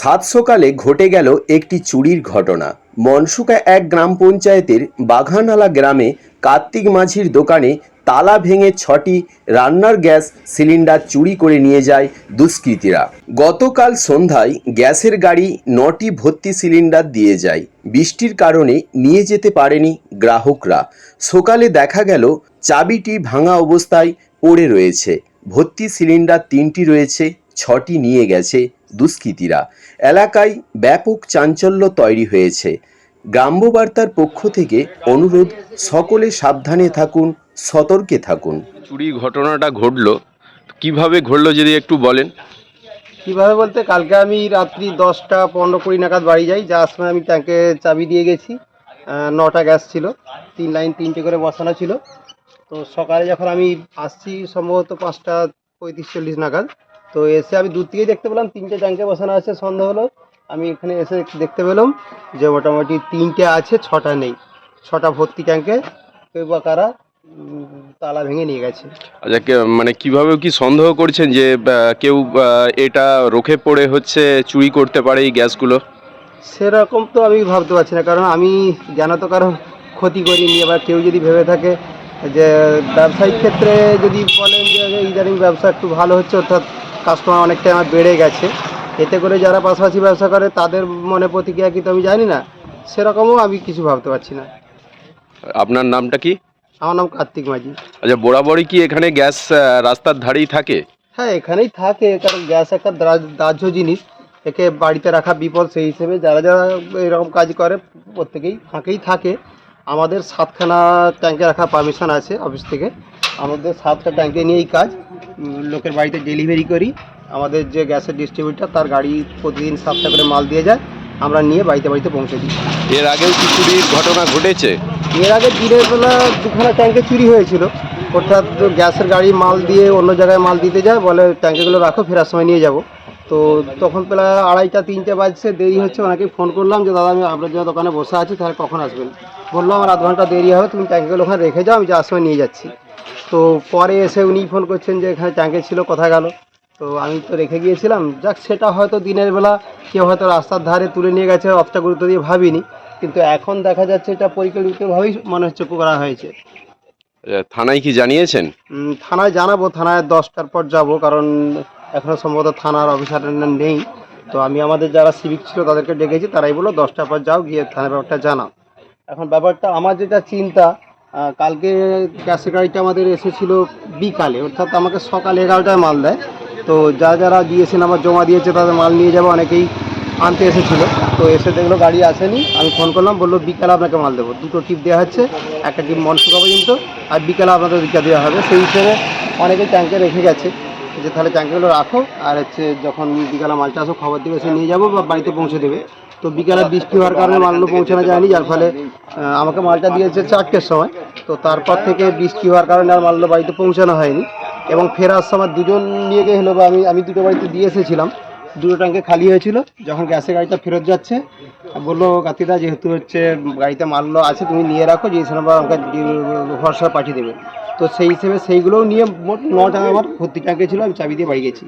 সাত সকালে ঘটে গেল একটি চুরির ঘটনা। মনসুকা এক গ্রাম পঞ্চায়েতের বাঘানালা গ্রামে কার্তিক মাঝির দোকানে তালা ভেঙে 6টি রান্নার গ্যাস সিলিন্ডার চুরি করে নিয়ে যায় দুষ্কৃতীরা। গতকাল সন্ধ্যায় গ্যাসের গাড়ি 9টি ভর্তি সিলিন্ডার দিয়ে যায়। বৃষ্টির কারণে নিয়ে যেতে পারেনি গ্রাহকরা। সকালে দেখা গেল চাবিটি ভাঙা অবস্থায় পড়ে রয়েছে। ভর্তি সিলিন্ডার 3টি রয়েছে, 6টি নিয়ে গেছে দুষ্কৃতীরা। এলাকায় ব্যাপক চাঞ্চল্য তৈরি হয়েছে। গ্রাম্যবার্তার পক্ষ থেকে অনুরোধ, সকলে সাবধানে থাকুন, সতর্কে থাকুন। চুরি ঘটনাটা ঘটলো, কিভাবে ঘটলো যদি একটু বলেন। কীভাবে বলতে, কালকে আমি রাত্রি 10টা 15-20 নাগাদ বাড়ি যাই। যাওয়ার সময় আমি ট্যাঙ্কে চাবি দিয়ে গেছি। 9টা গ্যাস ছিল, 3 লাইন 3টে করে বসানো ছিল। তো সকালে যখন আমি আসছি সম্ভবত 5টা 35-40 নাগাদ, তো এসে আমি দূর থেকেই দেখতে পেলাম 3টে ট্যাঙ্কে বসানো আছে। সন্দেহ হলো, আমি এখানে এসে দেখতে পেলাম যে মোটামুটি 3টে আছে, 6টা নেই। 6টা ভর্তি ট্যাঙ্কে কেউ বা কারা তালা ভেঙে নিয়ে গেছে। আচ্ছা, মানে কিভাবে কি সন্দেহ করছেন যে কেউ এটা রোখে পড়ে হচ্ছে চুরি করতে পারে এই গ্যাসগুলো? সেরকম তো আমি ভাবতে পারছি না, কারণ আমি জানা তো কারো ক্ষতি করিনি। এবার কেউ যদি ভেবে থাকে যে ব্যবসায়িক ক্ষেত্রে যদি বলেন যে ইদানিং ব্যবসা একটু ভালো হচ্ছে, অর্থাৎ কাস্টমার অনেকটাই আমার বেড়ে গেছে, এতে করে যারা পাশাপাশি ব্যবসা করে তাদের মনে প্রতিক্রিয়া কি তো আমি জানি না। সেরকমও আমি কিছু ভাবতে পারছি না। আপনার নামটা কি? আমার নাম কার্তিক মাঝি। আচ্ছা, বরাবরই কি এখানে গ্যাস রাস্তার ধারেই থাকে? হ্যাঁ, এখানেই থাকে, কারণ গ্যাস একটা দাহ্য জিনিস, একে বাড়িতে রাখা বিপদ। সেই হিসেবে যারা যারা এরকম কাজ করে প্রত্যেকেই ফাঁকেই থাকে। আমাদের 7খানা ট্যাঙ্কে রাখার পারমিশন আছে অফিস থেকে। আমাদের 7টা ট্যাঙ্কে নিয়েই কাজ। লোকের বাড়িতে ডেলিভারি করি। আমাদের যে গ্যাসের ডিস্ট্রিবিউটার, তার গাড়ি প্রতিদিন 7টা করে মাল দিয়ে যায়, আমরা নিয়ে বাড়িতে বাড়িতে পৌঁছে দিই। এর আগেও কি চুরির ঘটনা ঘটেছে? এর আগে দিনের বেলা 2খানা ট্যাঙ্কে চুরি হয়েছিল। অর্থাৎ গ্যাসের গাড়ি মাল দিয়ে অন্য জায়গায় মাল দিতে যায়, বলে ট্যাঙ্কেগুলো রাখো, ফেরার সময় নিয়ে যাব। তো তখন প্রায় 2:30-3টে বাজছে, দেরি হচ্ছে। ওনাকে ফোন করলাম যে দাদা, আমি আপনার যে দোকানে বসে আছি, তাহলে কখন আসবেন? বললো আমার আধ ঘন্টা দেরি হবে, তুমি ট্যাঙ্কেগুলো ওখানে রেখে যাও, আমি যাওয়ার সময় নিয়ে যাচ্ছি। তো পরে এসে উনিই ফোন করছেন যে এখানে ট্যাঙ্কে ছিল, কোথায় গেল? তো আমি তো রেখে গিয়েছিলাম। যাক, সেটা হয়তো দিনের বেলা কেউ হয়তো রাস্তার ধারে তুলে নিয়ে গেছে, অতটা গুরুত্ব দিয়ে ভাবিনি। কিন্তু এখন দেখা যাচ্ছে এটা পরিকল্পিতভাবেই মনে হচ্ছে করা হয়েছে। থানায় কি জানিয়েছেন? থানায় জানাবো, থানায় 10টার পর যাব, কারণ এখনও সম্ভবত থানার অফিসার নেই। তো আমি আমাদের যারা সিভিক ছিল তাদেরকে ডেকেছি, তারাই বললো 10টার পর যাও, গিয়ে থানার ব্যাপারটা জানাও। এখন ব্যাপারটা আমার যেটা চিন্তা, কালকে গ্যাসের গাড়িটা আমাদের এসেছিলো বিকালে, অর্থাৎ আমাকে সকাল 11টায় মাল দেয়। তো যারা দিয়েছেন, আমার জমা দিয়েছে, তাদের মাল নিয়ে যাবো, অনেকেই আনতে এসেছিলো। তো এসে দেখলো গাড়ি আসেনি। আমি ফোন করলাম, বললো বিকালে আপনাকে মাল দেবো। 2টো টিপ দেওয়া হচ্ছে, একটা টিপ মনসুকা পর্যন্ত, আর বিকালে আপনাদের দিকে দেওয়া হবে। সেই হিসেবে অনেকে ট্যাঙ্কে রেখে গেছে যে তাহলে ট্যাঙ্কেগুলো রাখো, আর হচ্ছে যখন বিকালে মালটা আসো খবর দেবে, সে নিয়ে যাবো বা বাড়িতে পৌঁছে দেবে। তো বিকালে বৃষ্টি হওয়ার কারণে মালগুলো পৌঁছানো যায়নি, যার ফলে আমাকে মালটা দিয়েছে 4টের সময়। তো তারপর থেকে বৃষ্টি হওয়ার কারণে আর মালগুলো বাড়িতে পৌঁছানো হয়নি। এবং ফেরার সময় দুজন নিয়ে গেছিলো, বা আমি 2টো বাড়িতে দিয়ে এসেছিলাম। 2টো ট্যাঙ্কে খালি হয়েছিল। যখন গ্যাসের গাড়িটা ফেরত যাচ্ছে, বললো কাতিদা, যেহেতু হচ্ছে গাড়িতে মালগুলো আছে, তুমি নিয়ে রাখো, যে সময় আমাকে হোয়াটসঅ্যাপে পাঠিয়ে দেবে। তো সেই হিসেবে সেইগুলোও নিয়ে মোট 9টা আমার ভর্তি ট্যাঙ্কে ছিল, আমি চাবি দিয়ে বাড়ি গেছি।